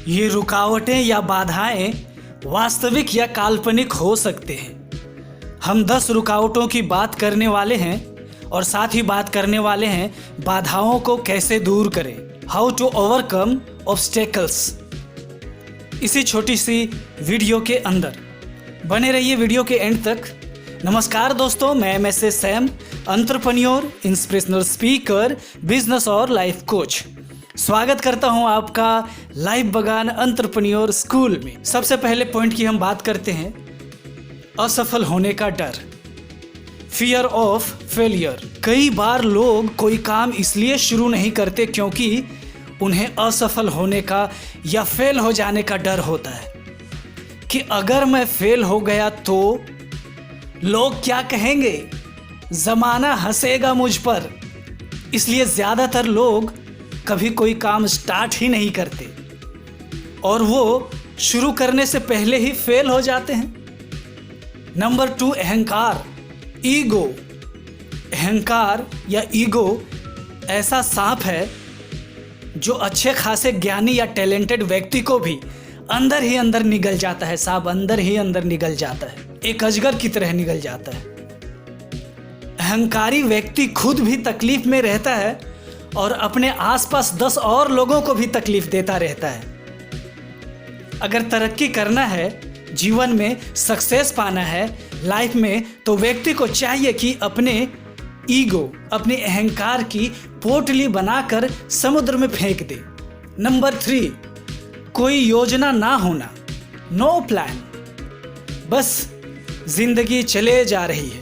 ये रुकावटें या बाधाएं वास्तविक या काल्पनिक हो सकते हैं। हम 10 रुकावटों की बात करने वाले हैं और साथ ही बात करने वाले हैं बाधाओं को कैसे दूर करें, हाउ टू ओवरकम ऑब्स्टेकल्स। इसी छोटी सी वीडियो के अंदर बने रहिए वीडियो के एंड तक। नमस्कार दोस्तों, मैं MS Sam, entrepreneur, inspirational speaker, business और लाइफ कोच। स्वागत करता हूं आपका लाइफ बगान एंटरप्रेन्योर स्कूल में। सबसे पहले पॉइंट की हम बात करते हैं असफल होने का डर, फियर ऑफ फेलियर। कई बार लोग कोई काम इसलिए शुरू नहीं करते क्योंकि उन्हें असफल होने का या फेल हो जाने का डर होता है कि अगर मैं फेल हो गया तो लोग क्या कहेंगे, ज़माना हंसेगा मुझ पर। इसलिए ज़्यादातर लोग कभी कोई काम स्टार्ट ही नहीं करते और वो शुरू करने से पहले ही फेल हो जाते हैं। नंबर 2, अहंकार, ईगो। अहंकार या ईगो ऐसा सांप है जो अच्छे खासे ज्ञानी या टैलेंटेड व्यक्ति को भी अंदर ही अंदर निगल जाता है। सांप अंदर ही अंदर निगल जाता है, एक अजगर की तरह निगल जाता है। अहंकारी व्यक्ति खुद भी तकलीफ में रहता है और अपने आसपास 10 और लोगों को भी तकलीफ देता रहता है। अगर तरक्की करना है, जीवन में सक्सेस पाना है लाइफ में, तो व्यक्ति को चाहिए कि अपने ईगो, अपने अहंकार की पोटली बनाकर समुद्र में फेंक दे। नंबर 3, कोई योजना ना होना, नो प्लान। बस जिंदगी चले जा रही है,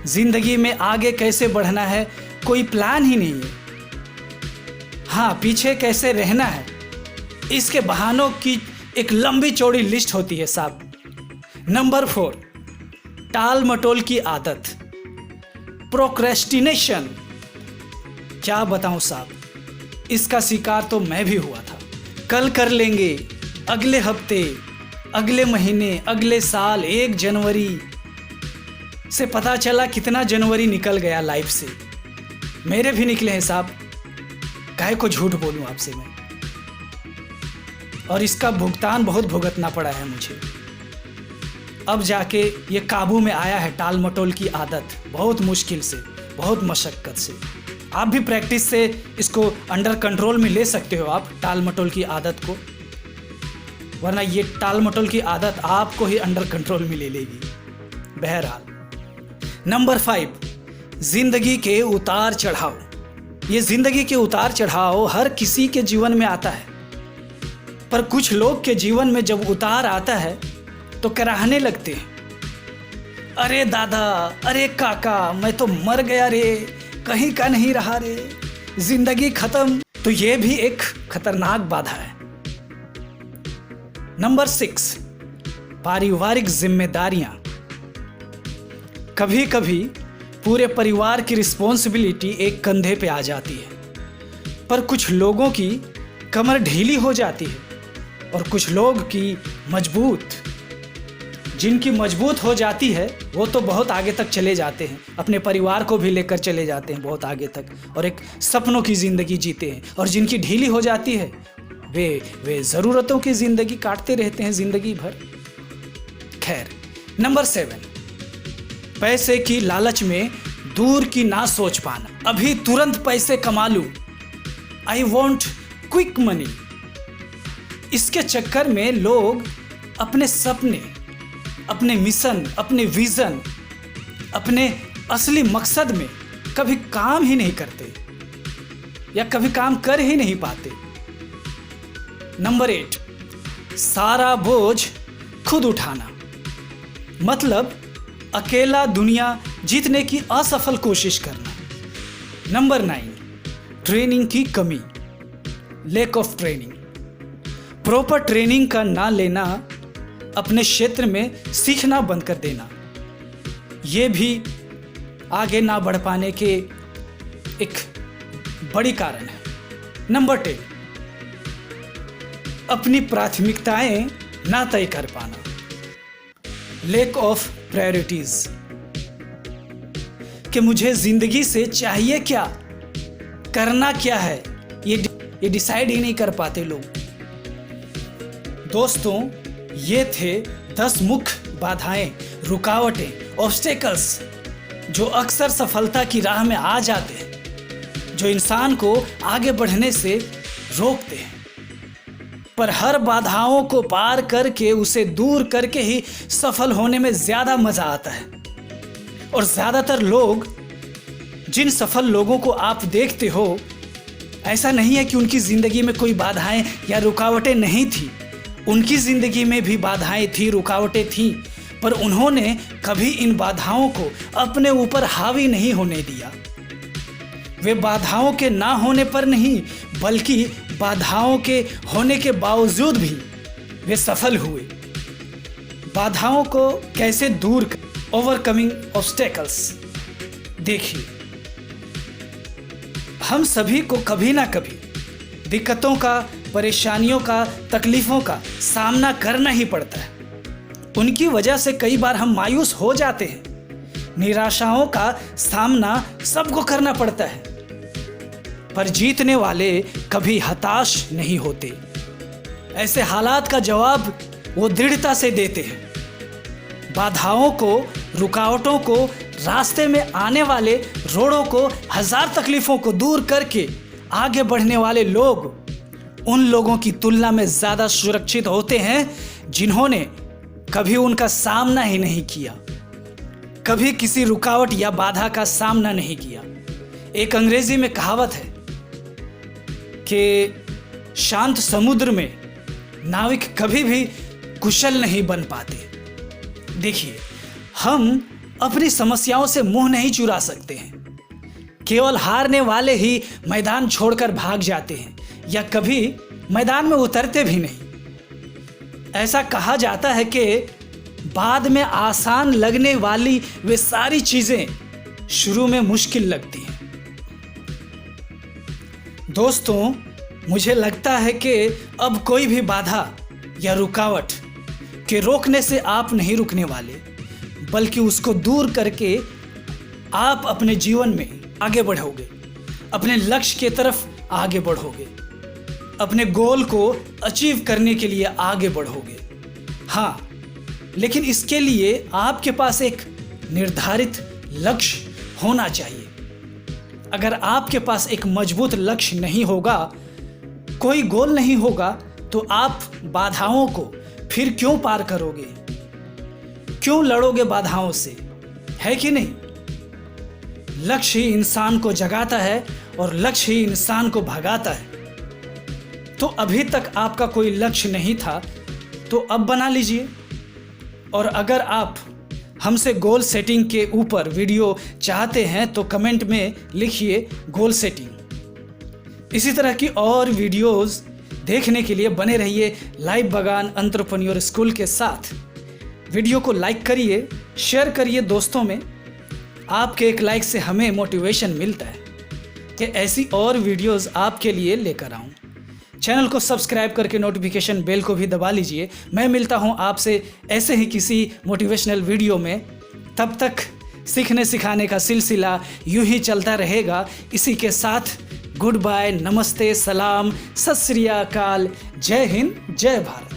जिंदगी में आगे कैसे बढ़ना है कोई प्लान ही नहीं है। हाँ, पीछे कैसे रहना है इसके बहानों की एक लंबी चौड़ी लिस्ट होती है साहब। नंबर 4, टाल मटोल की आदत, प्रोक्रेस्टिनेशन। क्या बताऊं साहब, इसका शिकार तो मैं भी हुआ था। कल कर लेंगे, अगले हफ्ते, अगले महीने, अगले साल, 1 जनवरी से पता चला कितना जनवरी निकल गया लाइफ से। मेरे भी निकले हैं साहब, काहे को झूठ बोलूं आपसे मैं। और इसका भुगतान बहुत भुगतना पड़ा है मुझे। अब जाके ये काबू में आया है टाल मटोल की आदत, बहुत मुश्किल से, बहुत मशक्क़त से। आप भी प्रैक्टिस से इसको अंडर कंट्रोल में ले सकते हो आप, टाल मटोल की आदत को, वरना ये टाल मटोल की आदत आपको ही अंडर कंट्रोल में ले लेगी। बहरहाल नंबर 5, जिंदगी के उतार चढ़ाव। ये जिंदगी के उतार चढ़ाव हर किसी के जीवन में आता है, पर कुछ लोग के जीवन में जब उतार आता है तो कराहने लगते हैं। अरे दादा, अरे काका, मैं तो मर गया रे, कहीं का नहीं रहा रे, जिंदगी खत्म। तो ये भी एक खतरनाक बाधा है। नंबर 6, पारिवारिक जिम्मेदारियां। कभी कभी पूरे परिवार की रिस्पॉन्सिबिलिटी एक कंधे पे आ जाती है, पर कुछ लोगों की कमर ढीली हो जाती है और कुछ लोग की मजबूत। जिनकी मजबूत हो जाती है वो तो बहुत आगे तक चले जाते हैं, अपने परिवार को भी लेकर चले जाते हैं बहुत आगे तक और एक सपनों की ज़िंदगी जीते हैं। और जिनकी ढीली हो जाती है वे ज़रूरतों की ज़िंदगी काटते रहते हैं ज़िंदगी भर। खैर, नंबर 7, पैसे की लालच में दूर की ना सोच पाना। अभी तुरंत पैसे कमा लूं, आई वॉन्ट क्विक मनी। इसके चक्कर में लोग अपने सपने, अपने मिशन, अपने विजन, अपने असली मकसद में कभी काम ही नहीं करते या कभी काम कर ही नहीं पाते। नंबर 8, सारा बोझ खुद उठाना, मतलब अकेला दुनिया जीतने की असफल कोशिश करना। नंबर 9, ट्रेनिंग की कमी, lack of training. Proper training का ना लेना, अपने क्षेत्र में सीखना बंद कर देना, ये भी आगे ना बढ़ पाने के एक बड़ी कारण है। नंबर 10, अपनी प्राथमिकताएं ना तय कर पाना, लैक ऑफ प्रायोरिटीज। कि मुझे जिंदगी से चाहिए क्या, करना क्या है, ये डिसाइड ही नहीं कर पाते लोग। दोस्तों, ये थे 10 मुख्य बाधाएं, रुकावटें, ऑब्स्टेकल्स जो अक्सर सफलता की राह में आ जाते हैं, जो इंसान को आगे बढ़ने से रोकते हैं। पर हर बाधाओं को पार करके, उसे दूर करके ही सफल होने में ज़्यादा मज़ा आता है। और ज़्यादातर लोग, जिन सफल लोगों को आप देखते हो, ऐसा नहीं है कि उनकी ज़िंदगी में कोई बाधाएं या रुकावटें नहीं थी। उनकी ज़िंदगी में भी बाधाएं थी, रुकावटें थीं, पर उन्होंने कभी इन बाधाओं को अपने ऊपर हावी नहीं होने दिया। वे बाधाओं के ना होने पर नहीं, बल्कि बाधाओं के होने के बावजूद भी वे सफल हुए। बाधाओं को कैसे दूर कर, ओवरकमिंग ऑब्स्टेकल्स। देखिए, हम सभी को कभी ना कभी दिक्कतों का, परेशानियों का, तकलीफ़ों का सामना करना ही पड़ता है। उनकी वजह से कई बार हम मायूस हो जाते हैं। निराशाओं का सामना सबको करना पड़ता है, पर जीतने वाले कभी हताश नहीं होते। ऐसे हालात का जवाब वो दृढ़ता से देते हैं। बाधाओं को, रुकावटों को, रास्ते में आने वाले रोड़ों को, हजार तकलीफ़ों को दूर करके आगे बढ़ने वाले लोग उन लोगों की तुलना में ज़्यादा सुरक्षित होते हैं जिन्होंने कभी उनका सामना ही नहीं किया, कभी किसी रुकावट या बाधा का सामना नहीं किया। एक अंग्रेजी में कहावत है कि शांत समुद्र में नाविक कभी भी कुशल नहीं बन पाते। देखिए, हम अपनी समस्याओं से मुंह नहीं चुरा सकते हैं। केवल हारने वाले ही मैदान छोड़कर भाग जाते हैं या कभी मैदान में उतरते भी नहीं। ऐसा कहा जाता है कि बाद में आसान लगने वाली वे सारी चीजें शुरू में मुश्किल लगती हैं। दोस्तों, मुझे लगता है कि अब कोई भी बाधा या रुकावट के रोकने से आप नहीं रुकने वाले, बल्कि उसको दूर करके आप अपने जीवन में आगे बढ़ोगे, अपने लक्ष्य की तरफ आगे बढ़ोगे, अपने गोल को अचीव करने के लिए आगे बढ़ोगे। हाँ, लेकिन इसके लिए आपके पास एक निर्धारित लक्ष्य होना चाहिए। अगर आपके पास एक मजबूत लक्ष्य नहीं होगा, कोई गोल नहीं होगा, तो आप बाधाओं को फिर क्यों पार करोगे? क्यों लड़ोगे बाधाओं से? है कि नहीं? लक्ष्य ही इंसान को जगाता है और लक्ष्य ही इंसान को भगाता है। तो अभी तक आपका कोई लक्ष्य नहीं था, तो अब बना लीजिए। और अगर आप हमसे गोल सेटिंग के ऊपर वीडियो चाहते हैं तो कमेंट में लिखिए गोल सेटिंग। इसी तरह की और वीडियोस देखने के लिए बने रहिए लाइव बगान एंटरप्रेन्योर स्कूल के साथ। वीडियो को लाइक करिए, शेयर करिए दोस्तों में। आपके एक लाइक से हमें मोटिवेशन मिलता है कि ऐसी और वीडियोस आपके लिए लेकर आऊं। चैनल को सब्सक्राइब करके नोटिफिकेशन बेल को भी दबा लीजिए। मैं मिलता हूं आपसे ऐसे ही किसी मोटिवेशनल वीडियो में। तब तक सीखने सिखाने का सिलसिला यूं ही चलता रहेगा। इसी के साथ गुड बाय, नमस्ते, सलाम, सत श्री अकाल, जय हिंद, जय भारत।